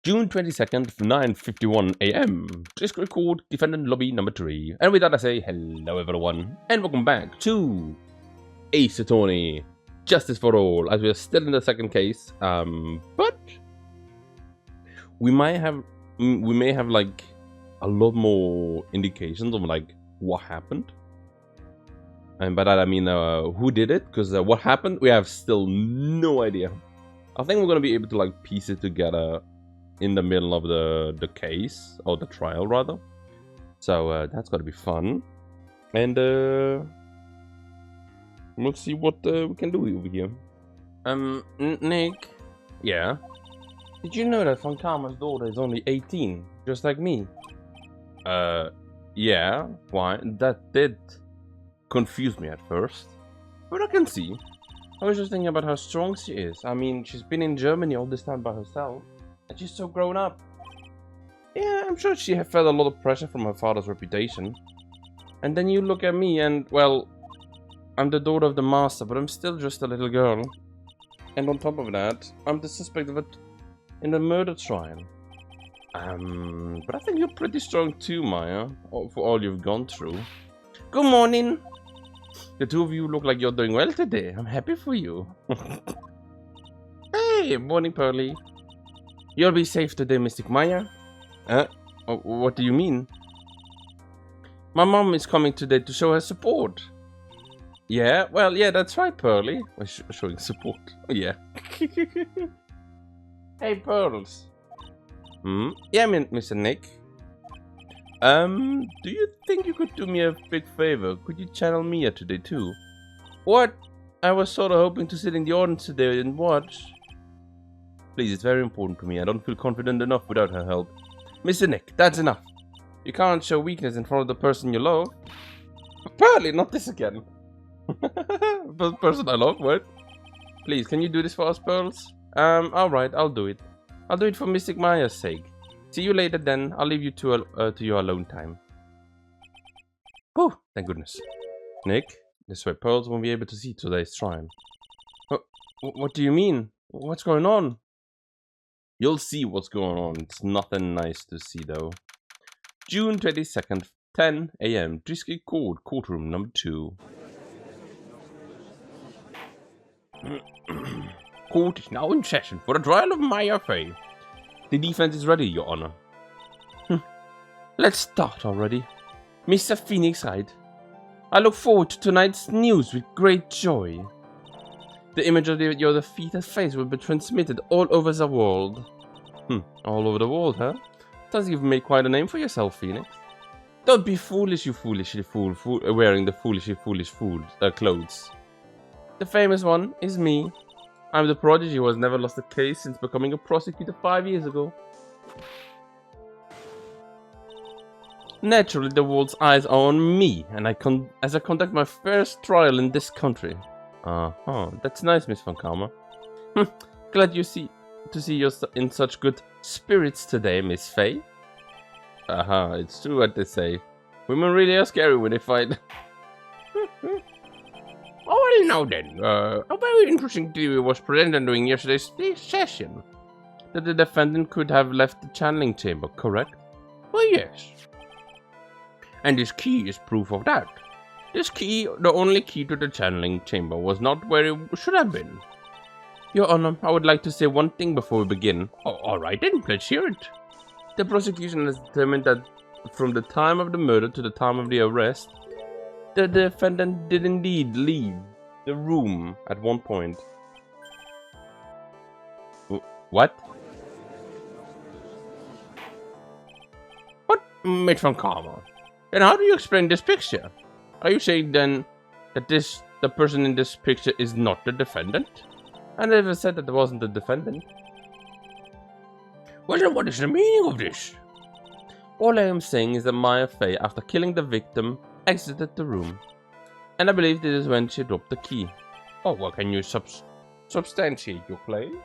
June 22nd, 9:51 AM. Just record defendant lobby number 3. And with that I say hello everyone, and welcome back to Ace Attorney, Justice for All, as we are still in the second case. But we may have like a lot more indications of like what happened. And by that I mean who did it, because what happened, we have still no idea. I think we're gonna be able to like piece it together in the middle of the case, or the trial rather. So that's gonna be fun. And we'll see what we can do over here. Nick? Yeah? Did you know that Fontama's daughter is only 18, just like me? Yeah, why? That did confuse me at first, but I can see. I was just thinking about how strong she is. I mean, she's been in Germany all this time by herself, and she's so grown up. Yeah, I'm sure she felt a lot of pressure from her father's reputation. And then you look at me and, well, I'm the daughter of the master, but I'm still just a little girl. And on top of that, I'm the suspect of it in the murder trial. But I think you're pretty strong too, Maya, for all you've gone through. Good morning! The two of you look like you're doing well today. I'm happy for you. Hey, morning, Pearly. You'll be safe today, Mystic Maya. What do you mean? My mom is coming today to show her support. Yeah, well, yeah, that's right, Pearly. Showing support. Oh, yeah. Hey, Pearls. Yeah, Mr. Nick. Do you think you could do me a big favor? Could you channel Mia today too? What? I was sort of hoping to sit in the audience today and watch. Please, it's very important to me. I don't feel confident enough without her help. Mr. Nick, that's enough. You can't show weakness in front of the person you love. Apparently, not this again. The person I love, what? Please, can you do this for us, Pearls? Alright, I'll do it. I'll do it for Mystic Maya's sake. See you later then. I'll leave you to your alone time. Oh, thank goodness. Nick, this way Pearls won't be able to see today's trial. What do you mean? What's going on? You'll see what's going on. It's nothing nice to see though. June 22nd, 10 AM. Driscoll Court, courtroom number 2. Court is now in session for the trial of Maya Fey. The defense is ready, Your Honor. Let's start already. Mr. Pheonix Wright, I look forward to tonight's news with great joy. The image of your defeated face will be transmitted all over the world. All over the world, huh? Sounds like you've made quite a name for yourself, Pheonix. Don't be foolish, you foolishly fool, wearing the foolish clothes. The famous one is me. I'm the prodigy who has never lost a case since becoming a prosecutor 5 years ago. Naturally, the world's eyes are on me, and as I conduct my first trial in this country. That's nice, Miss Fontama. Glad to see you're in such good spirits today, Miss Fey. It's true what they say. Women really are scary when they fight. Oh, well, now then, a very interesting theory was presented during yesterday's session. That the defendant could have left the channeling chamber, correct? Well, yes. And this key is proof of that. This key, the only key to the channeling chamber, was not where it should have been. Your Honor, I would like to say one thing before we begin. Oh, alright then, let's hear it. The prosecution has determined that from the time of the murder to the time of the arrest, the defendant did indeed leave the room at one point. What? What, Miss Fontama? Then how do you explain this picture? Are you saying then that the person in this picture is not the defendant? I never said that it wasn't the defendant. Well then what is the meaning of this? All I am saying is that Maya Fey, after killing the victim, exited the room. And I believe this is when she dropped the key. Oh, well, can you substantiate your claim?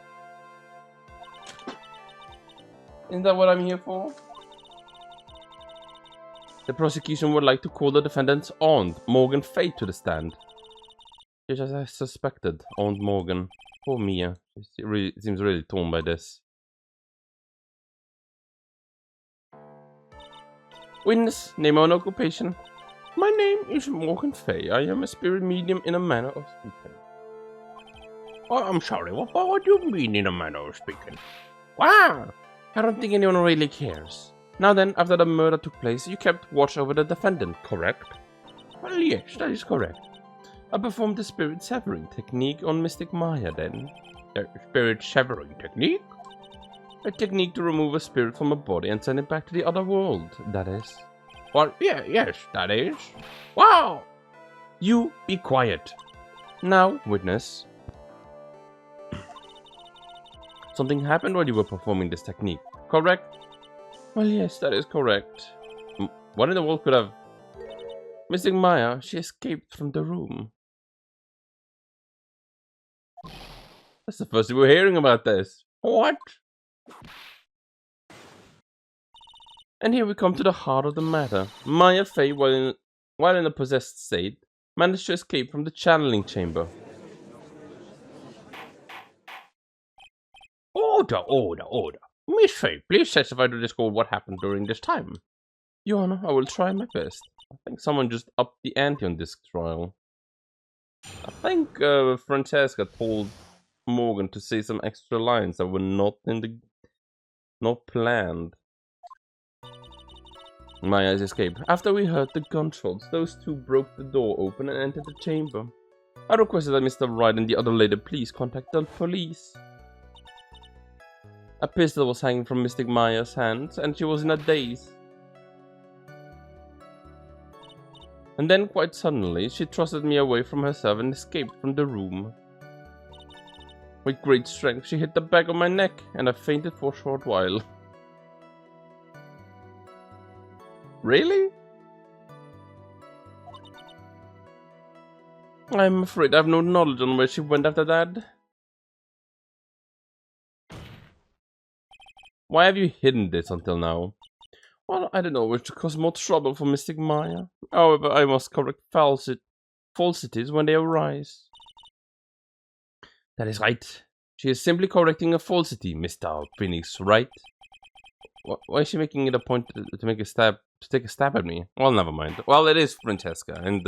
Isn't that what I'm here for? The prosecution would like to call the defendant's aunt, Morgan Fey, to the stand. Just as I suspected, Aunt Morgan. Poor Mia. She seems really torn by this. Witness, name and occupation. My name is Morgan Fay. I am a spirit medium in a manner of speaking. Oh, I'm sorry, what do you mean in a manner of speaking? Wow! I don't think anyone really cares. Now then, after the murder took place, you kept watch over the defendant, correct? Well, yes, that is correct. I performed the spirit severing technique on Mystic Maya then. The spirit severing technique? A technique to remove a spirit from a body and send it back to the other world, that is. Well, yes, that is. Wow! You be quiet. Now, witness. Something happened while you were performing this technique, correct? Well, yes, that is correct. What in the world could have... Mystic Maya, she escaped from the room. That's the first time we're hearing about this. What? And here we come to the heart of the matter. Maya Fey, while in a possessed state, managed to escape from the channeling chamber. Order. Miss Fey, please testify to this call what happened during this time. Your Honor, I will try my best. I think someone just upped the ante on this trial. I think Francesca told Morgan to say some extra lines that were not planned. Maya's escape. After we heard the gunshots, those two broke the door open and entered the chamber. I requested that Mr. Wright and the other lady please contact the police. A pistol was hanging from Mystic Maya's hands, and she was in a daze. And then, quite suddenly, she thrusted me away from herself and escaped from the room. With great strength, she hit the back of my neck, and I fainted for a short while. Really? I'm afraid I have no knowledge on where she went after that. Why have you hidden this until now? Well, I don't know which to cause more trouble for Mystic Maya. However, I must correct falsities when they arise. That is right. She is simply correcting a falsity, Mr. Pheonix Wright. Why is she making it a point to make a stab, to take a stab at me? Well, never mind. Well, it is Francesca, and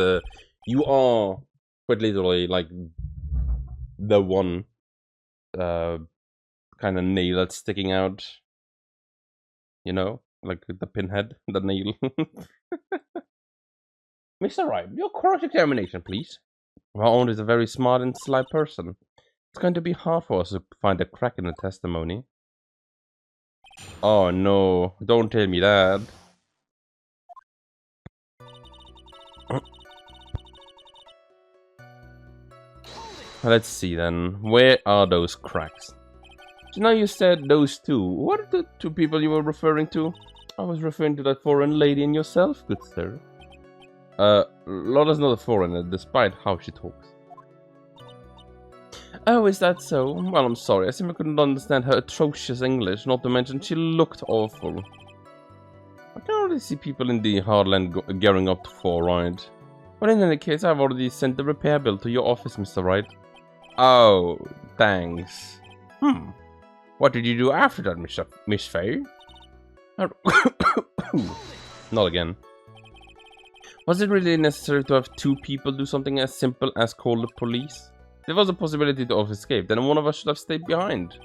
you are quite literally like the one kind of nail that's sticking out. You know, like the pinhead, the nail. Mr. Wright, your cross-examination, please. Our owner is a very smart and sly person. It's going to be hard for us to find a crack in the testimony. Oh no, don't tell me that. Let's see then. Where are those cracks? So now you said those two. What are the two people you were referring to? I was referring to that foreign lady and yourself, good sir. Lotta's not a foreigner, despite how she talks. Oh, is that so? Well, I'm sorry. I simply couldn't understand her atrocious English, not to mention she looked awful. I can already see people in the Heartland gearing up for a ride. But in any case, I've already sent the repair bill to your office, Mr. Wright. Oh, thanks. What did you do after that, Miss Fay? Not again. Was it really necessary to have two people do something as simple as call the police? If there was a possibility of escape, then one of us should have stayed behind.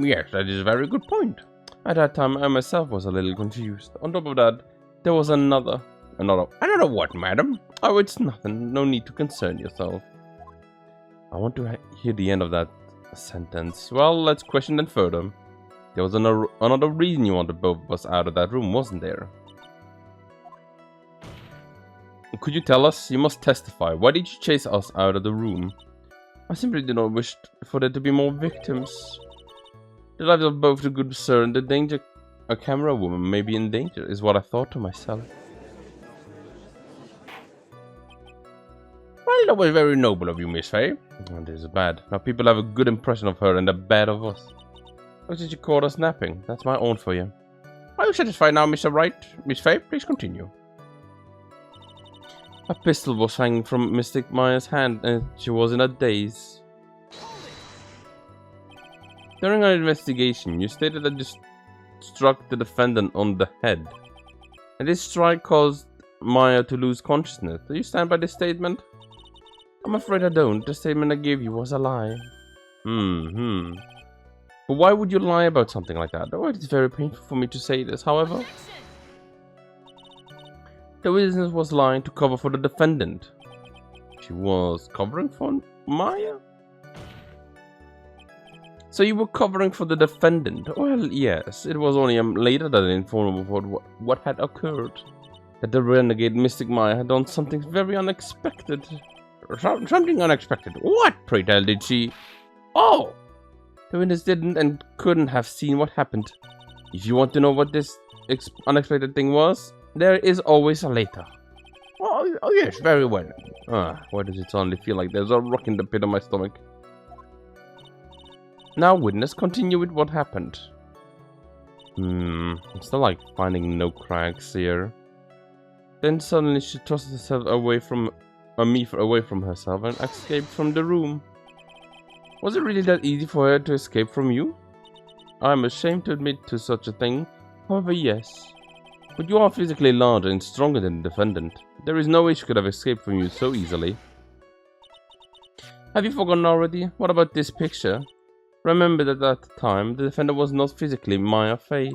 Yes, that is a very good point. At that time, I myself was a little confused. On top of that, there was another what, madam? Oh, it's nothing. No need to concern yourself. I want to hear the end of that sentence. Well, let's question that further. There was another reason you wanted both of us out of that room, wasn't there? Could you tell us? You must testify. Why did you chase us out of the room? I simply did not wish for there to be more victims. The lives of both the good sir and the danger a camera woman may be in danger, is what I thought to myself. Well, that was very noble of you, Miss Fay. And it is bad. Now people have a good impression of her and a bad of us. What did you call us napping? That's my own for you. Are you satisfied now, Mr. Wright? Miss Fay, please continue. A pistol was hanging from Mystic Maya's hand and she was in a daze. During our investigation, you stated that you struck the defendant on the head. And this strike caused Maya to lose consciousness. Do you stand by this statement? I'm afraid I don't. The statement I gave you was a lie. But why would you lie about something like that? Oh, it's very painful for me to say this. However, the witness was lying to cover for the defendant. She was covering for Maya? So you were covering for the defendant? Well, yes. It was only later that I informed him about what had occurred. That the renegade Mystic Maya had done something very unexpected. Something unexpected. What, pray tell, did she? Oh! The witness didn't and couldn't have seen what happened. If you want to know what this unexpected thing was, there is always a later. Oh yes, very well. Why does it suddenly feel like there's a rock in the pit of my stomach? Now, witness, continue with what happened. I'm still like finding no cracks here. Then suddenly she thrust herself away from away from herself and escaped from the room. Was it really that easy for her to escape from you? I'm ashamed to admit to such a thing. However, yes. But you are physically larger and stronger than the defendant. There is no way she could have escaped from you so easily. Have you forgotten already? What about this picture? Remember that at the time, the defendant was not physically Maya Fey.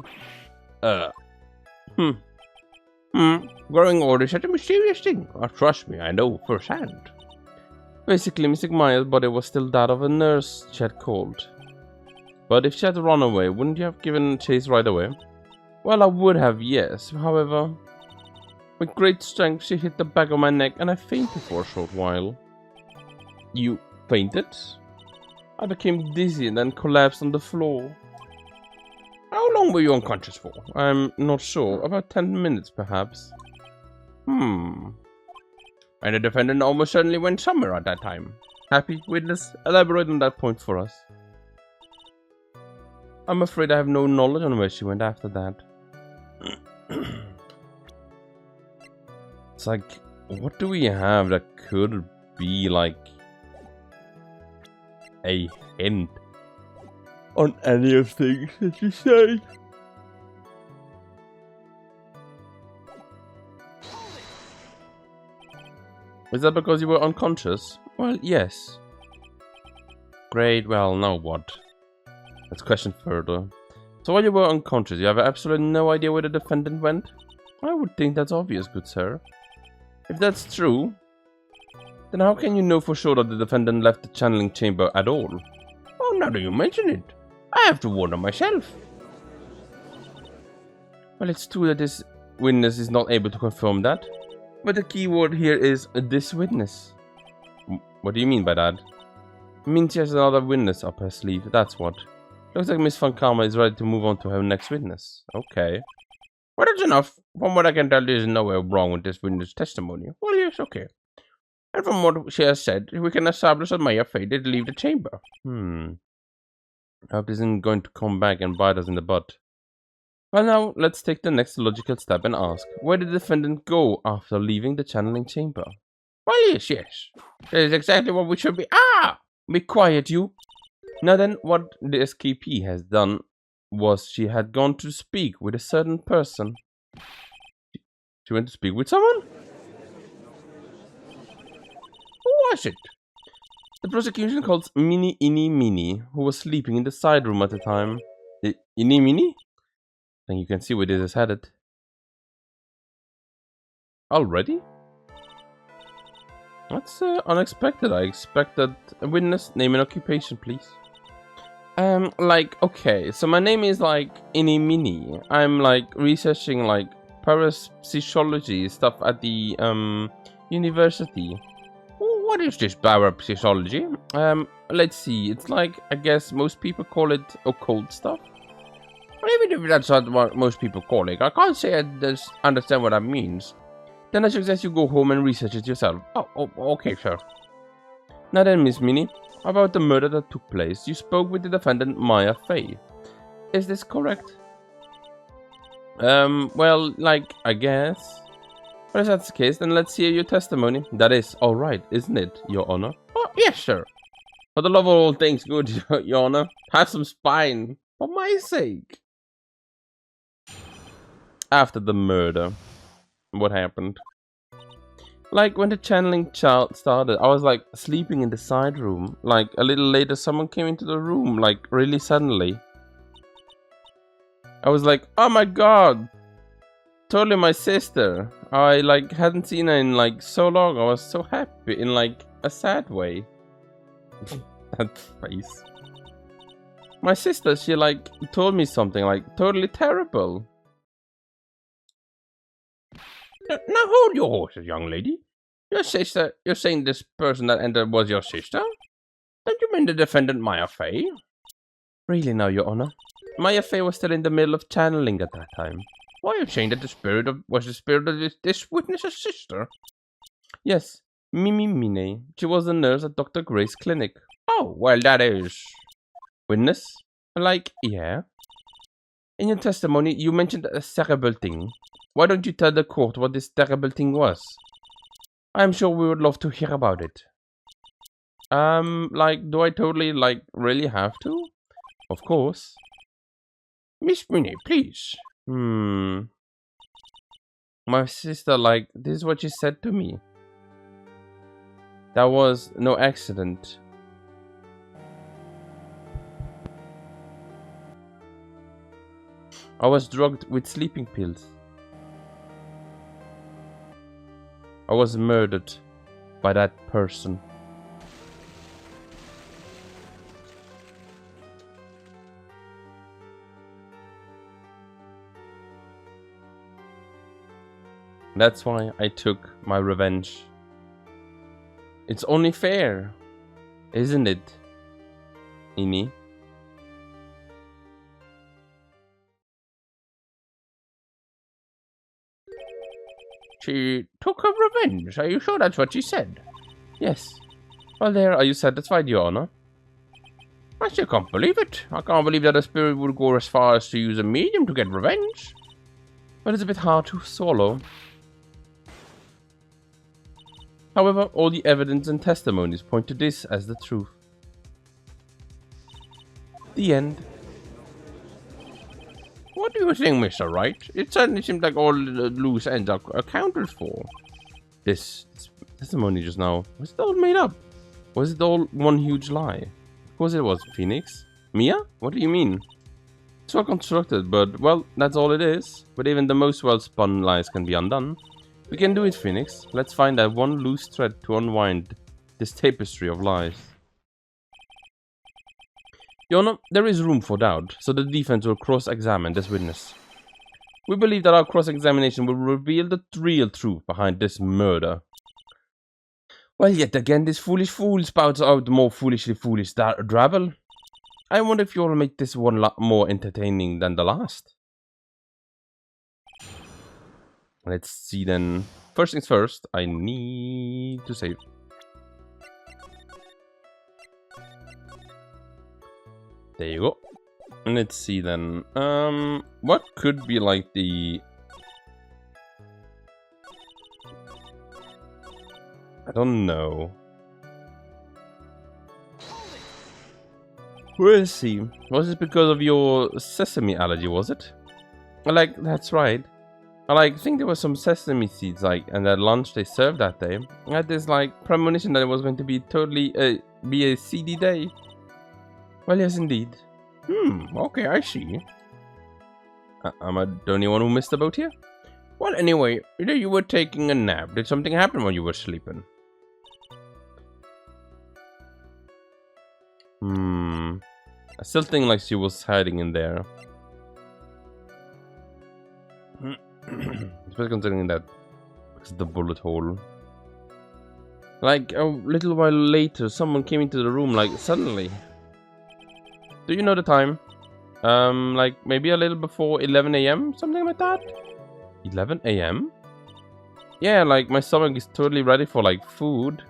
Growing old is such a mysterious thing. Trust me, I know firsthand. Basically, Mystic Maya's body was still that of a nurse she had called. But if she had run away, wouldn't you have given chase right away? Well, I would have, yes. However, with great strength, she hit the back of my neck and I fainted for a short while. You fainted? I became dizzy and then collapsed on the floor. How long were you unconscious for? I'm not sure. About 10 minutes, perhaps. And the defendant almost certainly went somewhere at that time. Happy? Witness, elaborate on that point for us. I'm afraid I have no knowledge on where she went after that. It's like, what do we have that could be like a hint on any of things that she said? Is that because you were unconscious? Well, yes. Great, well, now what? Let's question further. So while you were unconscious, you have absolutely no idea where the defendant went? I would think that's obvious, good sir. If that's true, then how can you know for sure that the defendant left the channeling chamber at all? Oh, now that you mention it, I have to wonder myself. Well, it's true that this witness is not able to confirm that. But the key word here is this witness. What do you mean by that? It means she has another witness up her sleeve, that's what. Looks like Miss Van Karma is ready to move on to her next witness. Okay. Well, that's enough. From what I can tell, there is nowhere wrong with this witness' testimony. Well, yes, okay. And from what she has said, we can establish that Maya Fey did leave the chamber. I hope this isn't going to come back and bite us in the butt. Well, now, let's take the next logical step and ask, where did the defendant go after leaving the channeling chamber? Well, yes. That is exactly what we should be. Be quiet, you. Now then, what the escapee has done was she had gone to speak with a certain person. She went to speak with someone? Who was it? The prosecution calls Mini Ini Mini, who was sleeping in the side room at the time. Ini Mini? I think you can see where this is headed. Already? That's unexpected. I expected a witness, name and occupation, please. Okay, so my name is Ini Mini. I'm researching parapsychology stuff at the university. What is this parapsychology? Let's see. It's I guess most people call it occult stuff. But even if that's not what most people call it, I can't say I just understand what that means. Then I suggest you go home and research it yourself. Oh, okay, sir. Now then, Miss Minnie, about the murder that took place, you spoke with the defendant Maya Fey. Is this correct? Well, I guess. But if that's the case, then let's hear your testimony. That is alright, isn't it, Your Honor? Oh, yes, sir. For the love of all things good, Your Honor, have some spine. For my sake. After the murder. what happened. Like, when the channeling child started, I was, like, sleeping in the side room. Like, a little later, someone came into the room, like, really suddenly. I was like, oh my god! Totally my sister. I, like, hadn't seen her in, like, so long. I was so happy in, like, a sad way. That face. My sister, she, like, told me something, like, totally terrible. Now hold your horses, young lady. Your sister, you're saying this person that entered was your sister? Don't you mean the defendant Maya Fey? Really now, Your Honor? Maya Fey was still in the middle of channeling at that time. Why are you saying that was the spirit of this witness's sister? Yes, Mimi Mine. She was a nurse at Dr. Gray's clinic. Oh, well, that is... Witness? Like, yeah. In your testimony, you mentioned a terrible thing. Why don't you tell the court what this terrible thing was? I'm sure we would love to hear about it. Like, do I totally, like, really have to? Of course. Miss Minnie, please. My sister, like, this is what she said to me. That was no accident. I was drugged with sleeping pills. I was murdered by that person. That's why I took my revenge. It's only fair, isn't it, Ini? She took her revenge. Are you sure that's what she said? Yes. Well, there. Are you satisfied, Your Honor? I still can't believe it. I can't believe that a spirit would go as far as to use a medium to get revenge. But it's a bit hard to swallow. However, all the evidence and testimonies point to this as the truth. The end. What do you think, Mr. Wright? It certainly seems like all the loose ends are accounted for. This testimony just now, was it all made up? Was it all one huge lie? Of course it was, Pheonix. Mia? What do you mean? It's well constructed, but, well, that's all it is. But even the most well-spun lies can be undone. We can do it, Pheonix. Let's find that one loose thread to unwind this tapestry of lies. Your Honor, there is room for doubt, so the defense will cross-examine this witness. We believe that our cross-examination will reveal the real truth behind this murder. Well, yet again, this foolish fool spouts out more foolishly foolish drabble. I wonder if you'll make this one lot more entertaining than the last. Let's see then. First things first, I need to save. There you go. And let's see then. What could be like the... I don't know. Where is he? Was it because of your sesame allergy, was it? Like, that's right. I think there was some sesame seeds, like, and at lunch they served that day. I had this, like, premonition that it was going to be totally, be a seedy day. Well, yes, indeed. Okay, I see. Am I the only one who missed the boat here? Well, anyway, you were taking a nap. Did something happen when you were sleeping? I still think like she was hiding in there. Especially considering that it's the bullet hole. Like a little while later, someone came into the room like suddenly. Do you know the time? Like maybe a little before 11 AM, something like that? 11 AM? Yeah, like my stomach is totally ready for like food.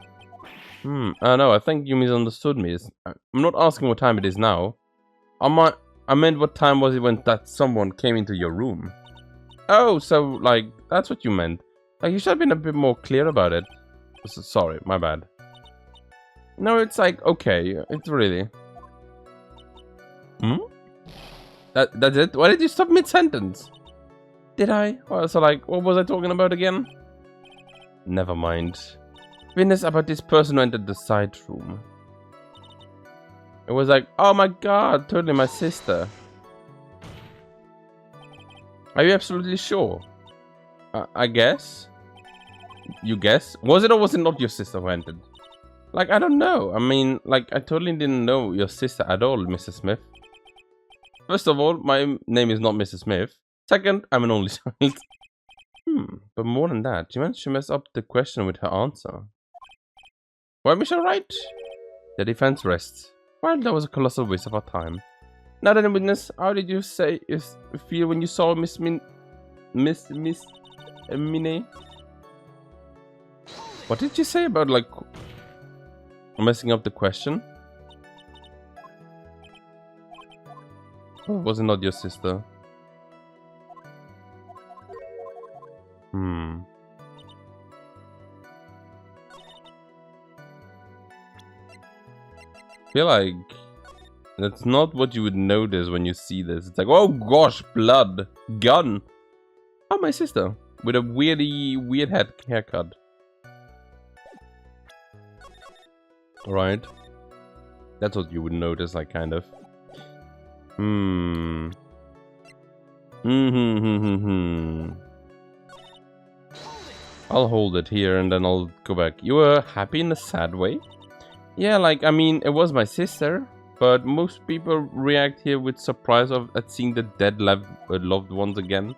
No, I think you misunderstood me. I'm not asking what time it is now. I meant what time was it when that someone came into your room? Oh, so like that's what you meant. Like you should have been a bit more clear about it. Sorry, my bad. No, it's like okay, it's really. That's it? Why did you stop mid-sentence? Did I? Well, so like, what was I talking about again? Never mind. Witness about this person who entered the side room. It was like, oh my god, totally my sister. Are you absolutely sure? I guess. You guess? Was it or was it not your sister who entered? Like, I don't know. I mean, like, I totally didn't know your sister at all, Mrs. Smith. First of all, my name is not Mrs. Smith. Second, I'm an only child. But more than that, she managed to mess up the question with her answer. Why, Mr. Wright? The defense rests. Well, that was a colossal waste of our time. Now then, witness, how did you say you feel when you saw Miss Mine? What did you say about, like, messing up the question? Oh, was it not your sister? I feel like that's not what you would notice when you see this. It's like, oh gosh, blood, gun. Oh, my sister with a weird haircut. Right, that's what you would notice, like, kind of. I'll hold it here and then I'll go back. You were happy in a sad way? Yeah, like, I mean, it was my sister, but most people react here with surprise at seeing the dead loved ones again.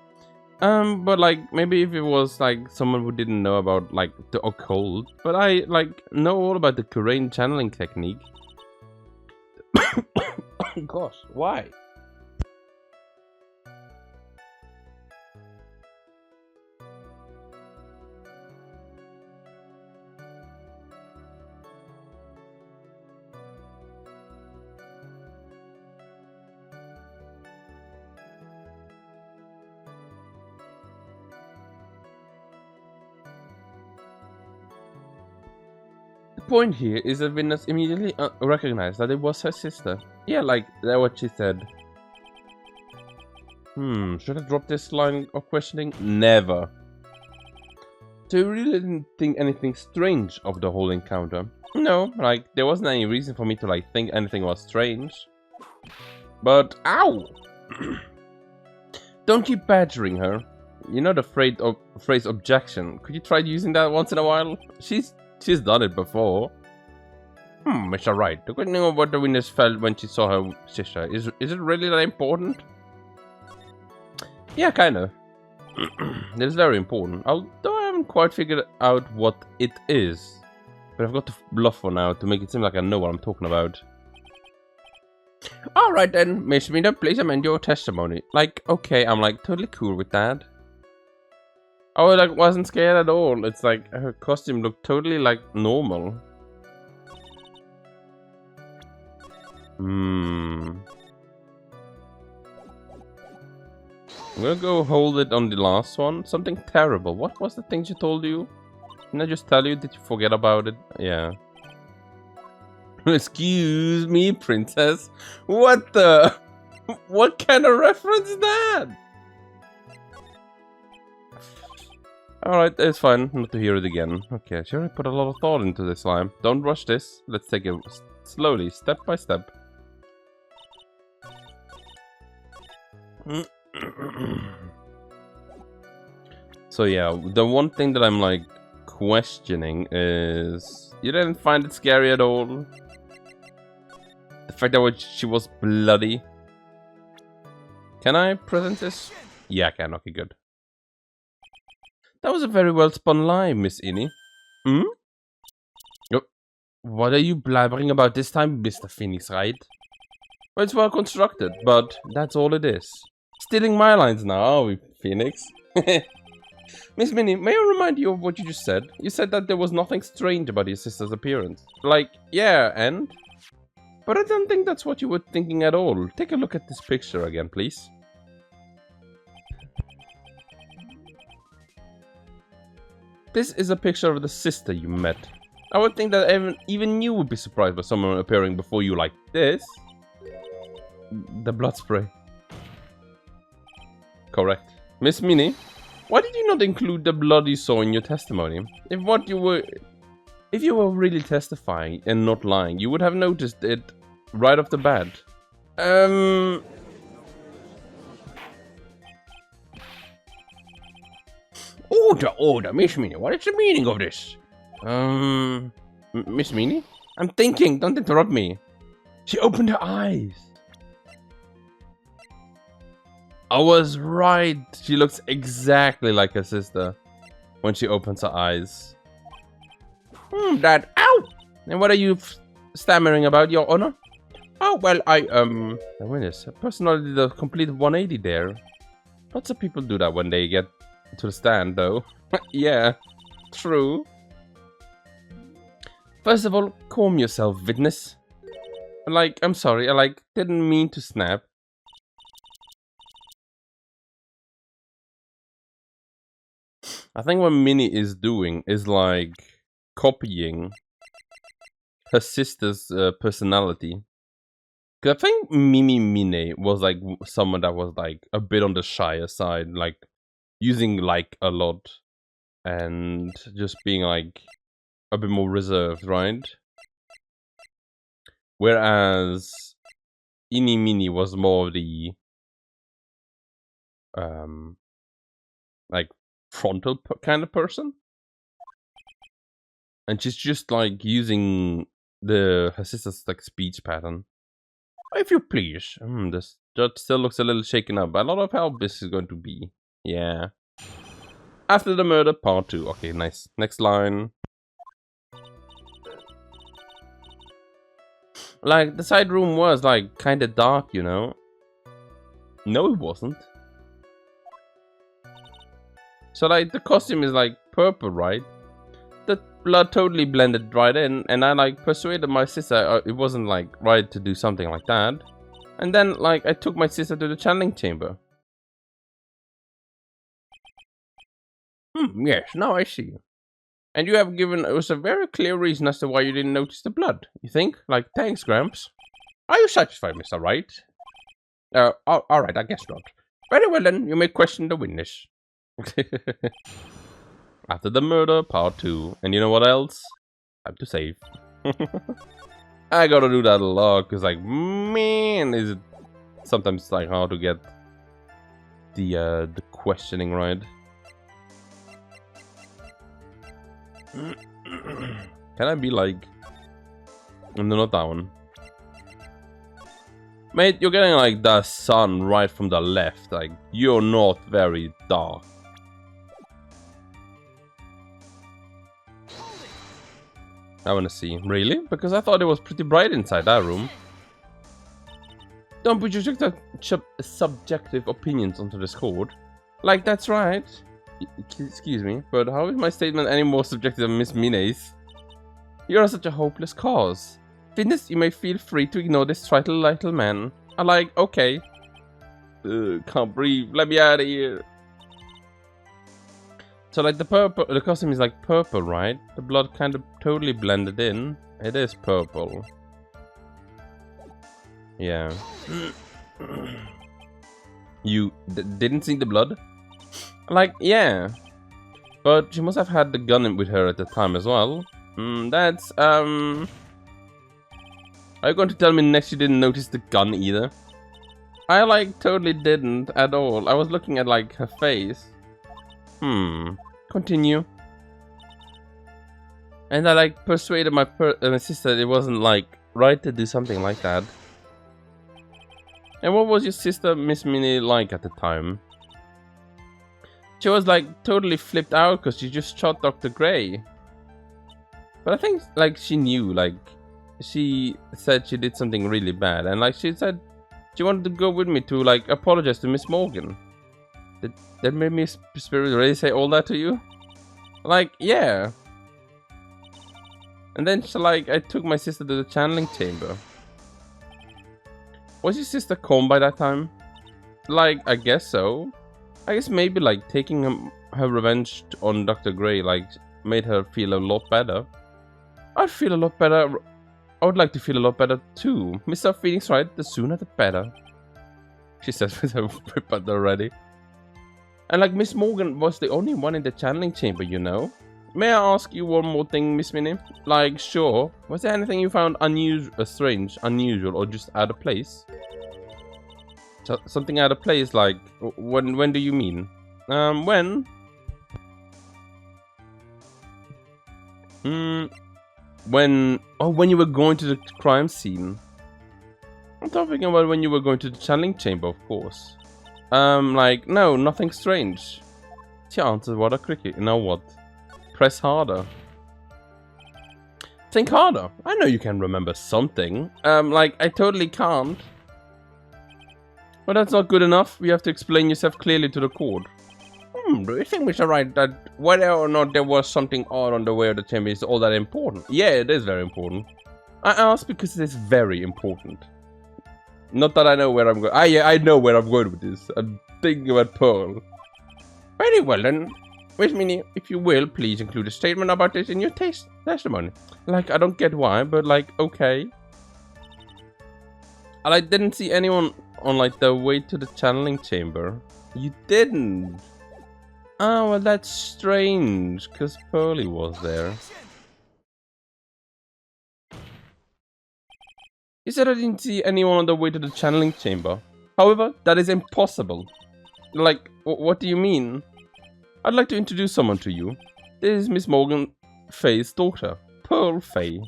But like, maybe if it was like someone who didn't know about like the occult, but I like know all about the Korean channeling technique. Oh gosh, why? Point here is that Venus immediately recognized that it was her sister. Yeah, like that's what she said. Should I drop this line of questioning? Never. So you really didn't think anything strange of the whole encounter? No, like there wasn't any reason for me to like think anything was strange. But ow! Don't keep badgering her. You know the phrase objection. Could you try using that once in a while? She's done it before. Mr. Wright, the question of what the witness felt when she saw her sister, is it really that important? Yeah, kind of. It is very important, although I haven't quite figured out what it is. But I've got to bluff for now to make it seem like I know what I'm talking about. Alright then, Miss Mina, please amend your testimony. Like, okay, I'm like totally cool with that. I like wasn't scared at all. It's like her costume looked totally like normal. I'm gonna go hold it on the last one. Something terrible. What was the thing she told you? Didn't I just tell you? Did you forget about it? Yeah. Excuse me, princess. What the? What kind of reference is that? Alright, it's fine not to hear it again. Okay, she already put a lot of thought into this slime. Don't rush this. Let's take it slowly, step by step. So yeah, the one thing that I'm like questioning is... You didn't find it scary at all? The fact that she was bloody? Can I present this? Yeah, I can. Okay, good. That was a very well spun lie, Miss Innie. Oh, what are you blabbering about this time, Mr. Pheonix Wright? Well, it's well constructed, but that's all it is. Stealing my lines now, are we, Pheonix? Miss Minnie, may I remind you of what you just said? You said that there was nothing strange about your sister's appearance. Like, yeah, and? But I don't think that's what you were thinking at all. Take a look at this picture again, please. This is a picture of the sister you met. I would think that even you would be surprised by someone appearing before you like this. The blood spray. Correct. Miss Minnie, why did you not include the blood you saw in your testimony? If you were really testifying and not lying, you would have noticed it right off the bat. Order, Miss Minnie, what is the meaning of this? Miss Minnie? I'm thinking, don't interrupt me. She opened her eyes. I was right. She looks exactly like her sister when she opens her eyes. Dad, ow! And what are you stammering about, Your Honor? Oh, well, I witness. A person did a complete 180 there. Lots of people do that when they get to the stand, though. Yeah, true. First of all, calm yourself, witness. I'm sorry, I didn't mean to snap. I think what Minnie is doing is copying her sister's personality. Cause I think Mimi Mine was someone that was a bit on the shyer side, using a lot and just being a bit more reserved, right? Whereas Ini Mini was more the frontal kind of person, and she's just using her sister's speech pattern. If you please. This judge still looks a little shaken up. A lot of help this is going to be. Yeah. After the murder, part 2. Okay, nice. Next line. The side room was kind of dark, you know. No, it wasn't. So the costume is purple, right? The blood totally blended right in, and I persuaded my sister it wasn't right to do something like that. And then I took my sister to the channeling chamber. Yes, now I see. And you have given us a very clear reason as to why you didn't notice the blood, you think? Thanks, Gramps. Are you satisfied, Mr. Wright? Alright, I guess not. Very well then, you may question the witness. After the murder, part 2. And you know what else? Time to save. I gotta do that a lot, because man, is it sometimes hard to get the questioning right. Can I be no, not that one. Mate, you're getting the sun right from the left. You're not very dark. I wanna see. Really? Because I thought it was pretty bright inside that room. Don't put your subjective opinions onto this court. That's right. Excuse me, but how is my statement any more subjective than Miss Mine's? You're such a hopeless cause. Fitness, you may feel free to ignore this trifle little man. Okay. Can't breathe. Let me out of here. So the costume is purple, right? The blood kind of totally blended in. It is purple. Yeah. You didn't see the blood? Yeah. But she must have had the gun with her at the time as well. That's, Are you going to tell me next you didn't notice the gun either? I, totally didn't at all. I was looking at, her face. Continue. And I, persuaded my sister that it wasn't, right to do something like that. And what was your sister, Miss Minnie, at the time? She was totally flipped out because she just shot Dr. Gray. But I think she knew, she said she did something really bad, and she said she wanted to go with me to apologize to Miss Morgan. That made me spirit really say all that to you? Yeah. And then I took my sister to the channeling chamber. Was your sister calm by that time? I guess so. I guess maybe taking her revenge on Dr. Gray made her feel a lot better. I'd feel a lot better. I would like to feel a lot better too. Mr. Pheonix Wright, the sooner the better. She says with her whip already. And like Miss Morgan was the only one in the channeling chamber, you know. May I ask you one more thing, Miss Minnie? Like, sure. Was there anything you found unusual, strange, unusual, or just out of place? So, something out of place, like, when do you mean? When? When you were going to the crime scene. I'm talking about when you were going to the channeling chamber, of course. Like, no, nothing strange. She answered, what a cricket. Now what? Press harder. Think harder. I know you can remember something. Like, I totally can't. But that's not good enough. You have to explain yourself clearly to the court. Do you think, Mr. Wright, that whether or not there was something odd on the way of the chamber is all that important? Yeah, it is very important. I ask because it is very important. Not that I know where I'm going. Yeah, I know where I'm going with this. I'm thinking about Pearl. Very well then. Miss Minnie, if you will, please include a statement about this in your testimony. Like, I don't get why, but like, okay. I didn't see anyone on like the way to the channeling chamber. You didn't. Oh, well, that's strange, because Pearly was there. You said I didn't see anyone on the way to the channeling chamber. However, that is impossible. Like, what do you mean? I'd like to introduce someone to you. This is Miss Morgan Faye's daughter, Pearl Faye.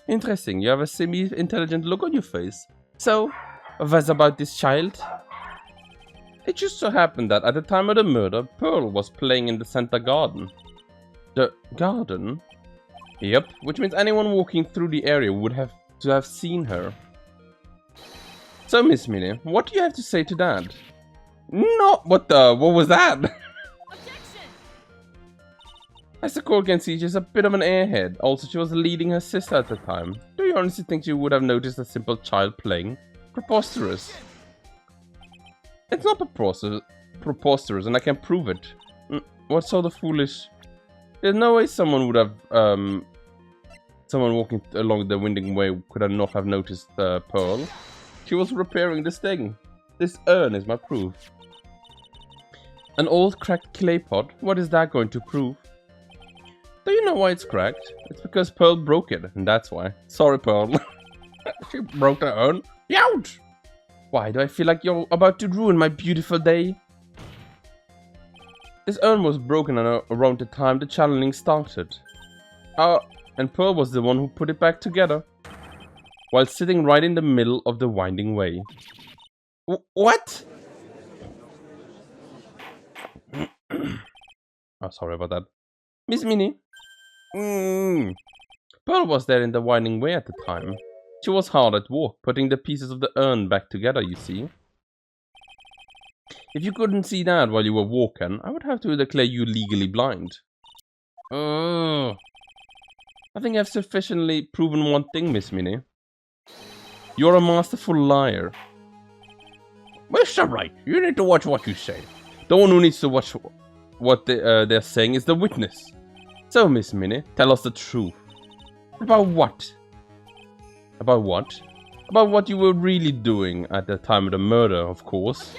Interesting, you have a semi-intelligent look on your face. So, what's about this child? It just so happened that at the time of the murder, Pearl was playing in the center garden. The garden? Yep, which means anyone walking through the area would have to have seen her. So, Miss Minnie, what do you have to say to that? No, what was that? As the court can see, she's a bit of an airhead. Also, she was leading her sister at the time. Do you honestly think she would have noticed a simple child playing? Preposterous. It's not preposterous, and I can prove it. What sort of foolish... There's no way someone would have, someone walking along the winding way could have not have noticed Pearl. She was repairing this thing. This urn is my proof. An old cracked clay pot? What is that going to prove? Do you know why it's cracked? It's because Pearl broke it, and that's why. Sorry, Pearl. She broke the urn. Ouch! Why do I feel like you're about to ruin my beautiful day? This urn was broken around the time the channeling started. And Pearl was the one who put it back together. While sitting right in the middle of the winding way. What? Oh, sorry about that. Miss Minnie? Pearl was there in the winding way at the time. She was hard at work, putting the pieces of the urn back together, you see. If you couldn't see that while you were walking, I would have to declare you legally blind. I think I've sufficiently proven one thing, Miss Minnie. You're a masterful liar. Mr. Wright, you need to watch what you say. The one who needs to watch what they're saying is the witness. So, Miss Minnie, tell us the truth. About what? About what? About what you were really doing at the time of the murder, of course.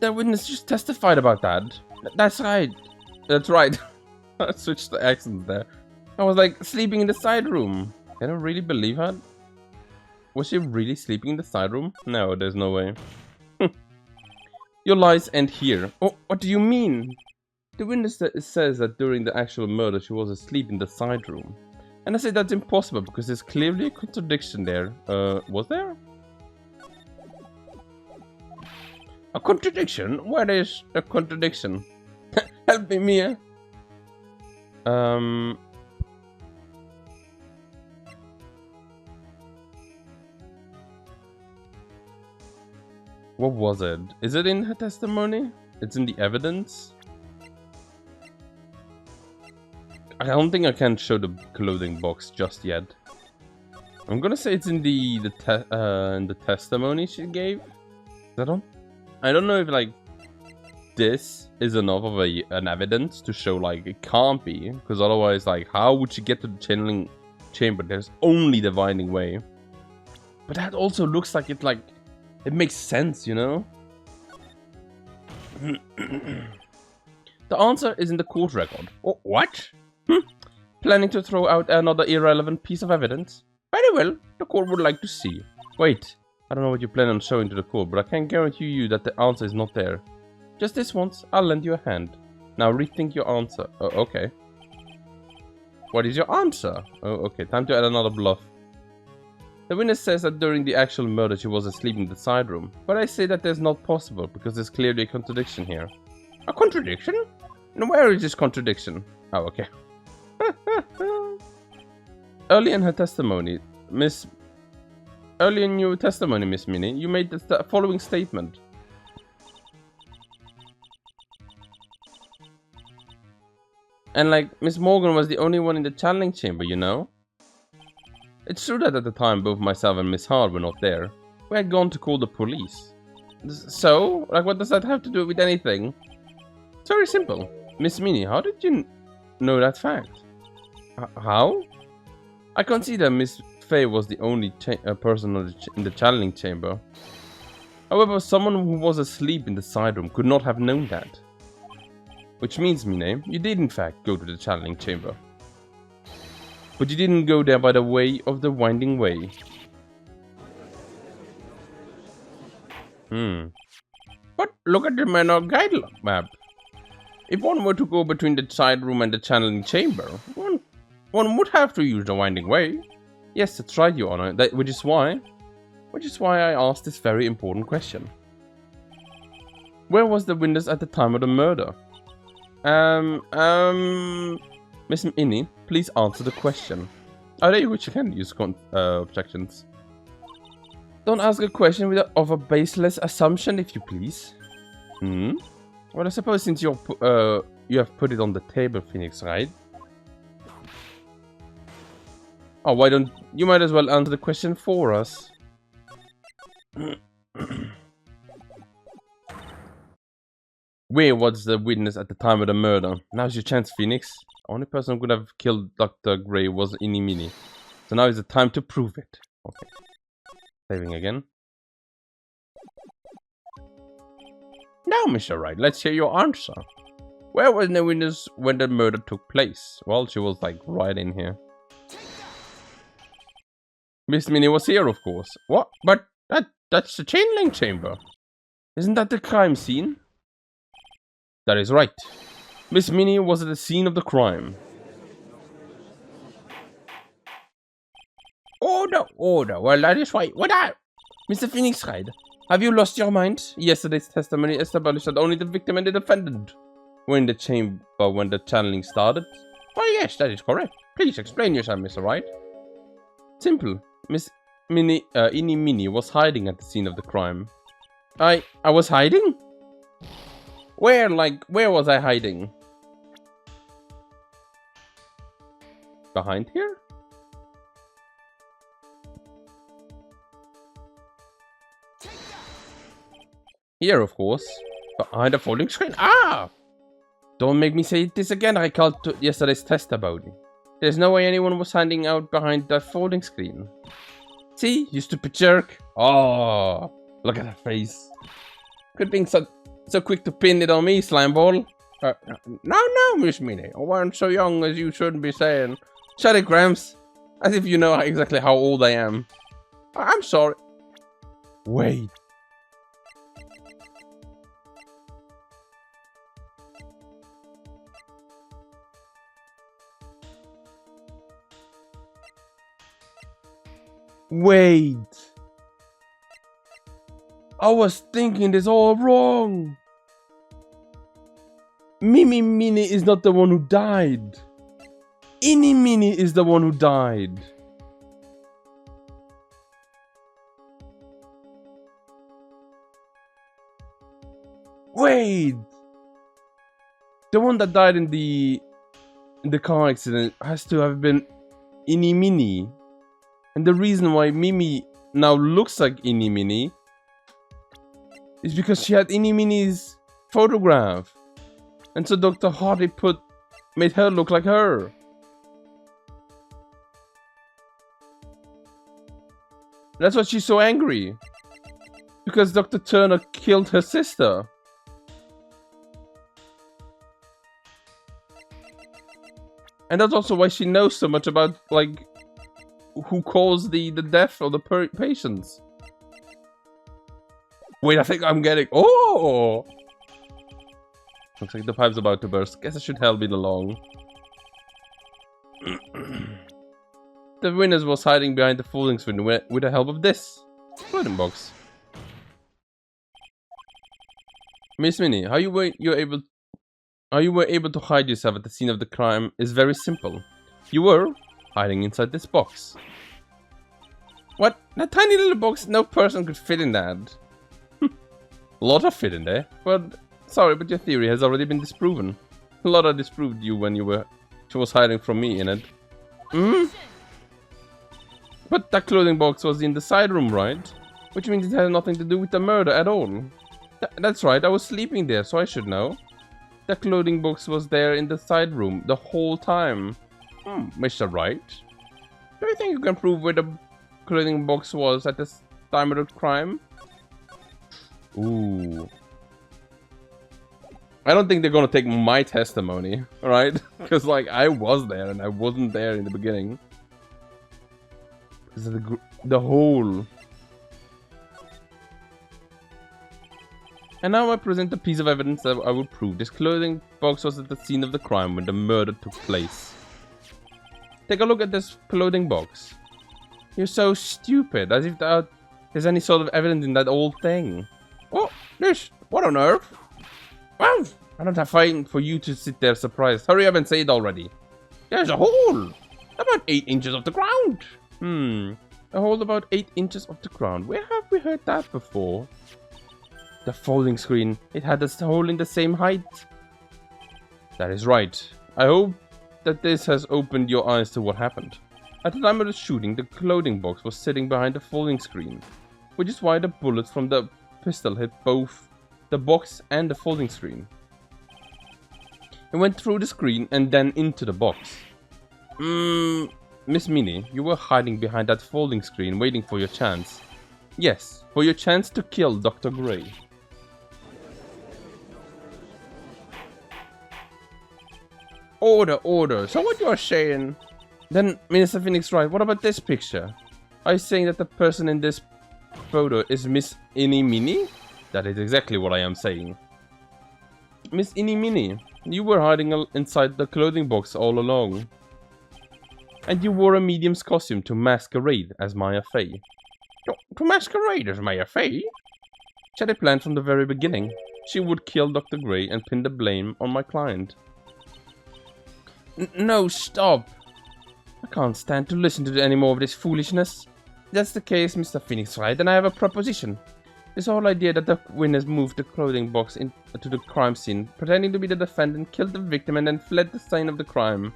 The witness just testified about that. That's right. That's right. I switched the accents there. I was like sleeping in the side room. Can I really believe her? Was she really sleeping in the side room? No, there's no way. Your lies end here. Oh, what do you mean? The witness says that during the actual murder she was asleep in the side room. And I say that's impossible because there's clearly a contradiction there. Was there? A contradiction? Where is a contradiction? Help me, Mia. What was it? Is it in her testimony? It's in the evidence? I don't think I can show the clothing box just yet. I'm gonna say it's in the testimony she gave. I don't know if like this is enough of an evidence to show like it can't be, because otherwise like how would she get to the channeling chamber? There's only the winding way. But that also looks like it makes sense, you know? The answer is in the court record. Oh, what? Planning to throw out another irrelevant piece of evidence? Very well, the court would like to see. Wait, I don't know what you plan on showing to the court, but I can guarantee you that the answer is not there. Just this once, I'll lend you a hand. Now rethink your answer. Oh, okay. What is your answer? Oh, okay, time to add another bluff. The witness says that during the actual murder she was asleep in the side room, but I say that that's not possible because there's clearly a contradiction here. A contradiction? And where is this contradiction? Oh, okay. Early in your testimony, Miss Minnie, you made the following statement. And like, Miss Morgan was the only one in the channeling chamber, you know? It's true that at the time both myself and Miss Hard were not there. We had gone to call the police. So, like, what does that have to do with anything? It's very simple. Miss Minnie, how did you know that fact? How? I consider Miss Faye was the only person in the channeling chamber. However, someone who was asleep in the side room could not have known that. Which means, Minnie, you did in fact go to the channeling chamber. But you didn't go there by the way of the winding way. But look at the manor guide map. If one were to go between the side room and the channeling chamber, one would have to use the winding way. Yes, that's right, Your Honor. Which is why I asked this very important question. Where was the witness at the time of the murder? Miss Minnie, please answer the question. Oh, there you can use objections. Don't ask a question of a baseless assumption, if you please. Well, I suppose since you have put it on the table, Pheonix, right? Oh, why don't you might as well answer the question for us? Where was the witness at the time of the murder? Now's your chance, Pheonix. The only person who could have killed Dr. Gray was Minnie. So now is the time to prove it. Okay. Saving again. Now, Mr. Wright, let's hear your answer. Where was the witness when the murder took place? Well, she was like right in here. Miss Minnie was here, of course. What? But that's the channeling chamber. Isn't that the crime scene? That is right. Miss Minnie was at the scene of the crime. Order. Well, that is right. Mr. Pheonix Wright, have you lost your mind? Yesterday's testimony established that only the victim and the defendant were in the chamber when the channeling started. Oh, yes, that is correct. Please explain yourself, Mr. Wright. Simple. Miss Minnie, Minnie was hiding at the scene of the crime. I was hiding? Where was I hiding? Behind here? Here, of course. Behind the folding screen. Ah! Don't make me say this again. I recalled yesterday's test about it. There's no way anyone was hiding out behind that folding screen. See? You stupid jerk. Oh, look at that face. Quit being so quick to pin it on me, slimeball. No, Miss Minnie. I wasn't so young as you shouldn't be saying. Shut it, Gramps. As if you know exactly how old I am. I'm sorry. Wait. Wait. I was thinking this all wrong. Minnie is not the one who died. Minnie is the one who died. Wait. The one that died in the car accident has to have been Minnie. And the reason why Mimi now looks like Minnie is because she had Minnie's photograph. And so Dr. Hardy made her look like her. That's why she's so angry. Because Dr. Turner killed her sister. And that's also why she knows so much about, like, who caused the death of the patients. Wait, I think I'm getting... Oh! Looks like the pipe's about to burst. Guess I should help it along. The winners was hiding behind the folding screen with the help of this floating box. Miss Minnie, how you were able to hide yourself at the scene of the crime is very simple. You were hiding inside this box. What? That tiny little box? No person could fit in that. Lotta fit in there, but sorry, but your theory has already been disproven. Lotta disproved you when she was hiding from me in it. Hmm? But that clothing box was in the side room, right? Which means it had nothing to do with the murder at all. That's right, I was sleeping there, so I should know. The clothing box was there in the side room the whole time. Mr. Wright? Do you think you can prove where the clothing box was at the time of the crime? Ooh. I don't think they're gonna take my testimony, right? Because, like, I was there and I wasn't there in the beginning. Because of the whole... And now I present a piece of evidence that I will prove this clothing box was at the scene of the crime when the murder took place. Take a look at this clothing box. You're so stupid, as if there's any sort of evidence in that old thing. Oh, this! What on earth? Well, I don't have time for you to sit there surprised. Hurry up and say it already. There's a hole! About 8 inches off the ground! A hole about 8 inches off the ground. Where have we heard that before? The folding screen. It had a hole in the same height. That is right. I hope that this has opened your eyes to what happened. At the time of the shooting, the clothing box was sitting behind the folding screen, which is why the bullets from the pistol hit both the box and the folding screen. It went through the screen and then into the box. Miss Minnie, you were hiding behind that folding screen waiting for your chance. Yes, for your chance to kill Dr. Gray. Order. So what you are saying? Then, Minister Pheonix Wright, what about this picture? Are you saying that the person in this photo is Miss Innie Minnie? That is exactly what I am saying. Miss Innie Minnie, you were hiding inside the clothing box all along. And you wore a medium's costume to masquerade as Maya Fey. To masquerade as Maya Fey? She had a plan from the very beginning. She would kill Dr. Gray and pin the blame on my client. No, stop! I can't stand to listen to any more of this foolishness. If that's the case, Mr. Pheonix Wright, then I have a proposition. This whole idea that the winners moved the clothing box into the crime scene, pretending to be the defendant, killed the victim, and then fled the scene of the crime.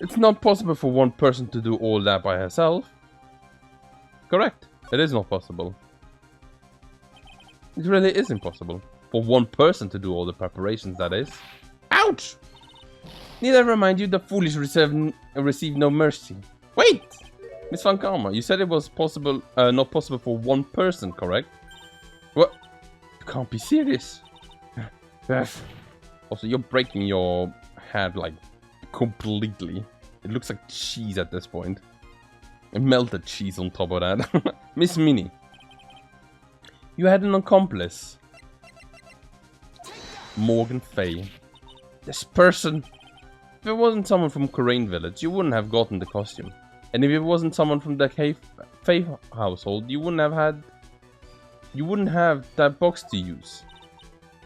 It's not possible for one person to do all that by herself. Correct. It is not possible. It really is impossible. For one person to do all the preparations, that is. Ouch! Need I remind you, the foolish receive no mercy. Wait! Miss Van Karma, you said it was possible, not possible for one person, correct? What? You can't be serious. Also, you're breaking your head, like, completely. It looks like cheese at this point. And melted cheese on top of that. Miss Minnie, you had an accomplice. Morgan Fay. This person... If it wasn't someone from Corain Village, you wouldn't have gotten the costume. And if it wasn't someone from the Fay household, you wouldn't have that box to use.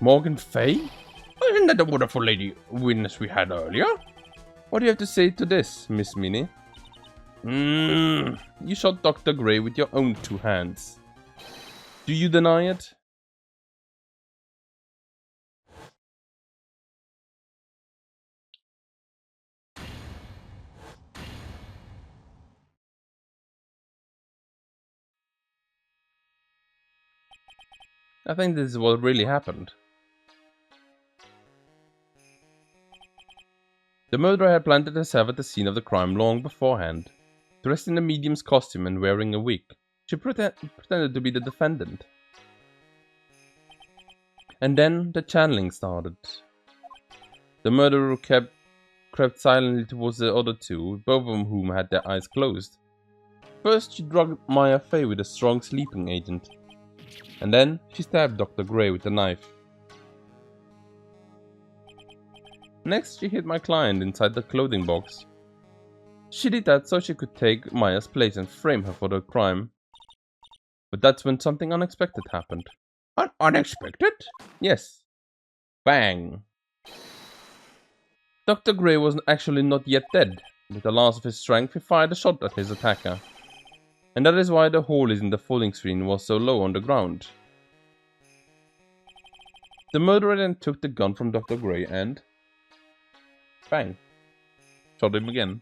Morgan Fay? Isn't that the wonderful lady witness we had earlier? What do you have to say to this, Miss Minnie? You shot Dr. Gray with your own 2 hands. Do you deny it? I think this is what really happened. The murderer had planted herself at the scene of the crime long beforehand. Dressed in a medium's costume and wearing a wig, she pretended to be the defendant. And then the channeling started. The murderer crept silently towards the other two, both of whom had their eyes closed. First, she drugged Maya Fey with a strong sleeping agent. And then, she stabbed Dr. Gray with a knife. Next, she hid my client inside the clothing box. She did that so she could take Maya's place and frame her for the crime. But that's when something unexpected happened. Unexpected? Yes. Bang. Dr. Gray was actually not yet dead. With the last of his strength, he fired a shot at his attacker. And that is why the hole in the folding screen was so low on the ground. The murderer then took the gun from Dr. Gray and... bang. Shot him again.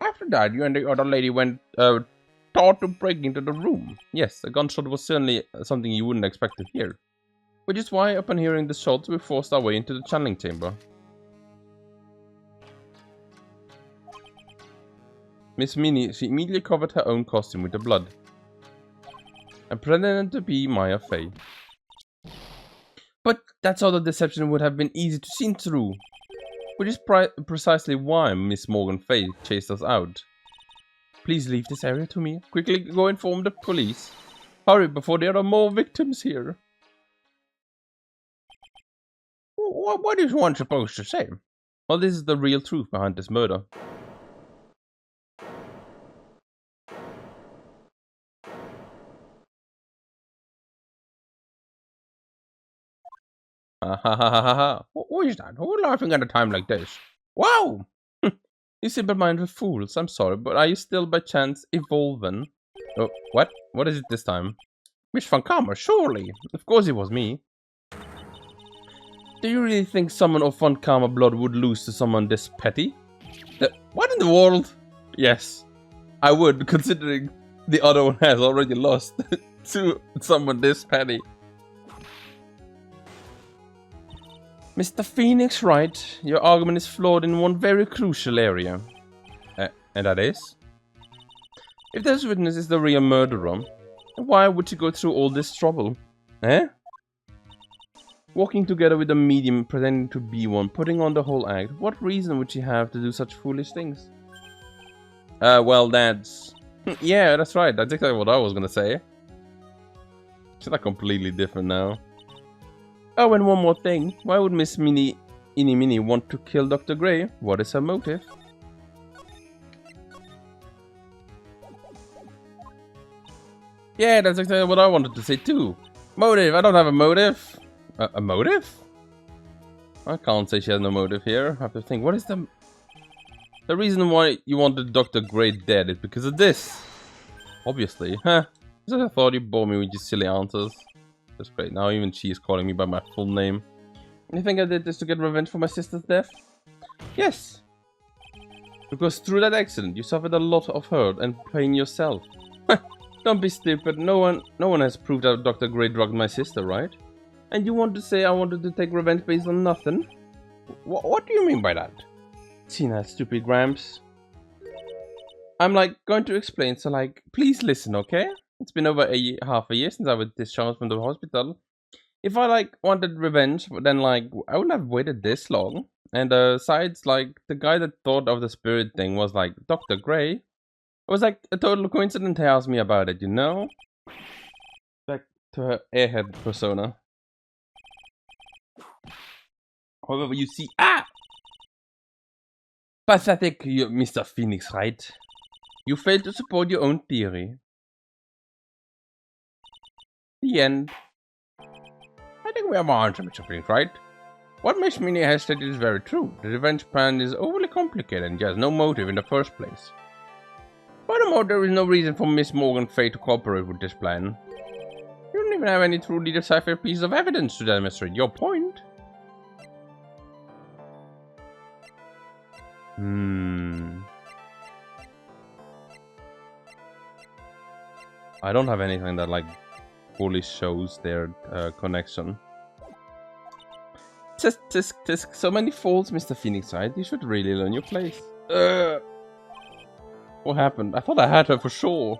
After that, you and the other lady went, thought to break into the room. Yes, a gunshot was certainly something you wouldn't expect to hear. Which is why, upon hearing the shots, we forced our way into the channeling chamber. Miss Minnie, she immediately covered her own costume with the blood. And pretended to be Maya Fey. But that sort of deception would have been easy to see through. Which is precisely why Miss Morgan Fey chased us out. Please leave this area to me. Quickly go inform the police. Hurry before there are more victims here. What is one supposed to say? Well, this is the real truth behind this murder. Who is that? Who is laughing at a time like this? Wow! You simple-minded fools. I'm sorry, but are you still by chance evolving? Oh, what? What is it this time? Miss Van Kammer, surely! Of course it was me. Do you really think someone of Van Kammer blood would lose to someone this petty? What in the world? Yes, I would, considering the other one has already lost to someone this petty. Mr. Pheonix Wright, your argument is flawed in one very crucial area. And that is? If this witness is the real murderer, why would she go through all this trouble? Eh? Walking together with a medium pretending to be one, putting on the whole act, what reason would she have to do such foolish things? Well, that's... yeah, that's right, that's exactly what I was gonna say. She's not completely different now. Oh, and one more thing. Why would Miss Minnie want to kill Dr. Gray? What is her motive? Yeah, that's exactly what I wanted to say too. Motive! I don't have a motive! A motive? I can't say she has no motive here. I have to think, what is the reason why you wanted Dr. Gray dead is because of this? Obviously, huh? I thought you bored me with your silly answers. That's great. Now even she is calling me by my full name. You think I did this to get revenge for my sister's death? Yes. Because through that accident, you suffered a lot of hurt and pain yourself. Don't be stupid. No one has proved that Dr. Gray drugged my sister, right? And you want to say I wanted to take revenge based on nothing? What do you mean by that? Tina, stupid Gramps. I'm like going to explain, so like, please listen, okay? It's been over half a year since I was discharged from the hospital. If I like wanted revenge, then like I wouldn't have waited this long. And besides, like the guy that thought of the spirit thing was like Dr. Gray. It was like a total coincidence he asked me about it, you know? Back to her airhead persona. However, you see, pathetic, Mr. Pheonix Wright. You failed to support your own theory. The end. I think we have our answer, Mr. Pheonix Wright. What Miss Minnie has stated is very true. The revenge plan is overly complicated and has no motive in the first place. Furthermore, there is no reason for Miss Morgan Fay to cooperate with this plan. You don't even have any truly decisive pieces of evidence to demonstrate your point. I don't have anything that like fully shows their connection. Tisk, so many faults, Mr. Pheonix Wright. You should really learn your place. What happened? I thought I had her for sure.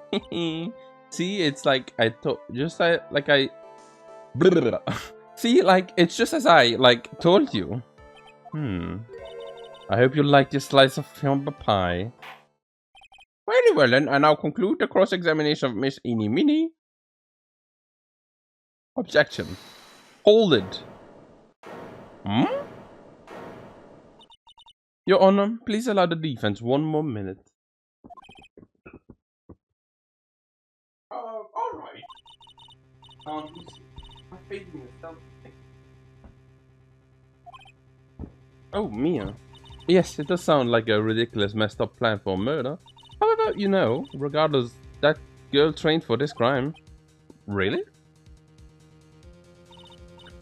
See, it's like I thought, See, like it's just as I like told you. I hope you liked your slice of humble pie. Very well then, I now conclude the cross-examination of Miss Eeny Meeny. Objection. Hold it. Your Honor, please allow the defense 1 more minute. Alright. My thinking is something. Oh, Mia. Yes, it does sound like a ridiculous, messed up plan for murder. However, you know, regardless, that girl trained for this crime. Really?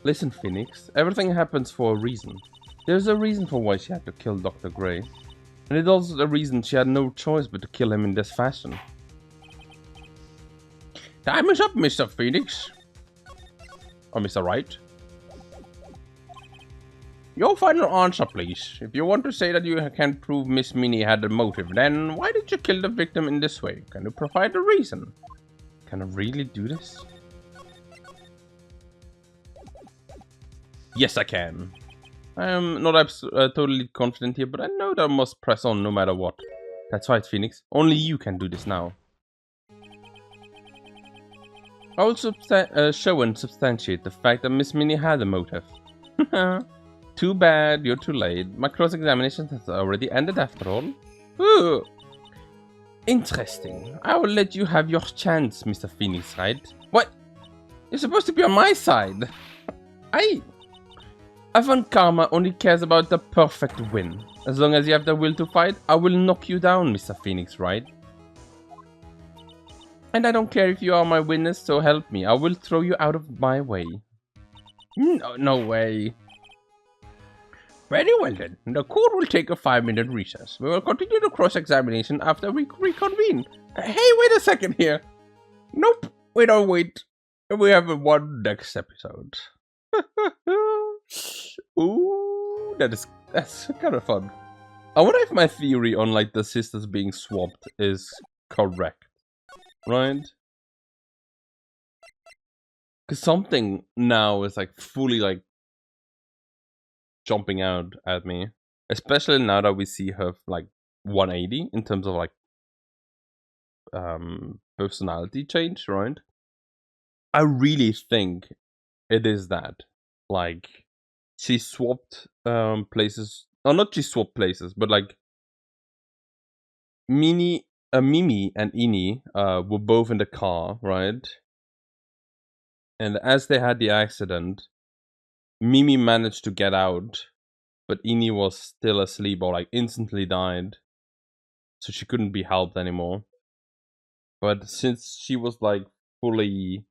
Listen, Phoenix, everything happens for a reason. There's a reason for why she had to kill Dr. Gray. And it's also the reason she had no choice but to kill him in this fashion. Time is up, Mr. Phoenix. Or Mr. Wright. Your final answer, please. If you want to say that you can prove Miss Minnie had a motive, then why did you kill the victim in this way? Can you provide a reason? Can I really do this? Yes, I can. I am not totally confident here, but I know that I must press on no matter what. That's right, Phoenix. Only you can do this now. I will show and substantiate the fact that Miss Minnie had a motive. Too bad, you're too late. My cross-examination has already ended after all. Ooh. Interesting. I will let you have your chance, Mr. Pheonix Wright. What? You're supposed to be on my side. Avant Karma only cares about the perfect win. As long as you have the will to fight, I will knock you down, Mr. Pheonix Wright. And I don't care if you are my witness, so help me. I will throw you out of my way. No way. Very well then. The court will take a 5-minute recess. We will continue the cross-examination after we reconvene. Hey, wait a second here. Nope. We don't wait. We have one next episode. Ooh, that's kind of fun. I wonder if my theory on like the sisters being swapped is correct, right? Because something now is like fully like jumping out at me, especially now that we see her like 180 in terms of like personality change, right? I really think it is that, like, she swapped places, or not she swapped places, but like Mimi and Ini were both in the car, right? And as they had the accident, Mimi managed to get out, but Ini was still asleep or like instantly died, so she couldn't be helped anymore. But since she was like fully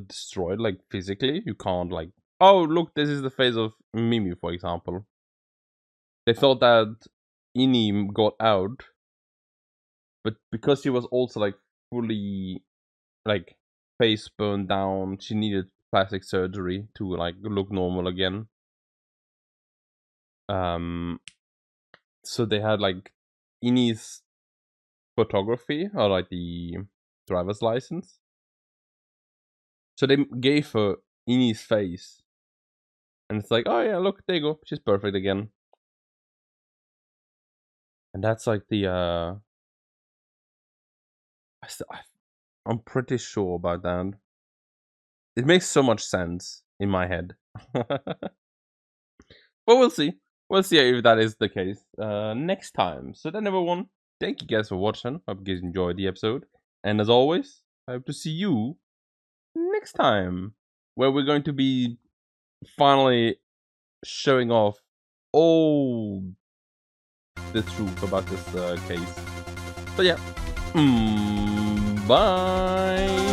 destroyed, like physically, you can't like, oh look, this is the face of Mimi, for example. They thought that Ini got out, but because she was also like fully like face burned down, she needed plastic surgery to like look normal again. So they had like Ini's photography, or like the driver's license. So they gave her Ini's face. And it's like, oh yeah, look, there you go. She's perfect again. And that's like the I'm pretty sure about that. It makes so much sense in my head. But we'll see. We'll see if that is the case next time. So then everyone, thank you guys for watching. Hope you guys enjoyed the episode. And as always, I hope to see you next time, where we're going to be finally showing off all the truth about this case. But yeah, bye.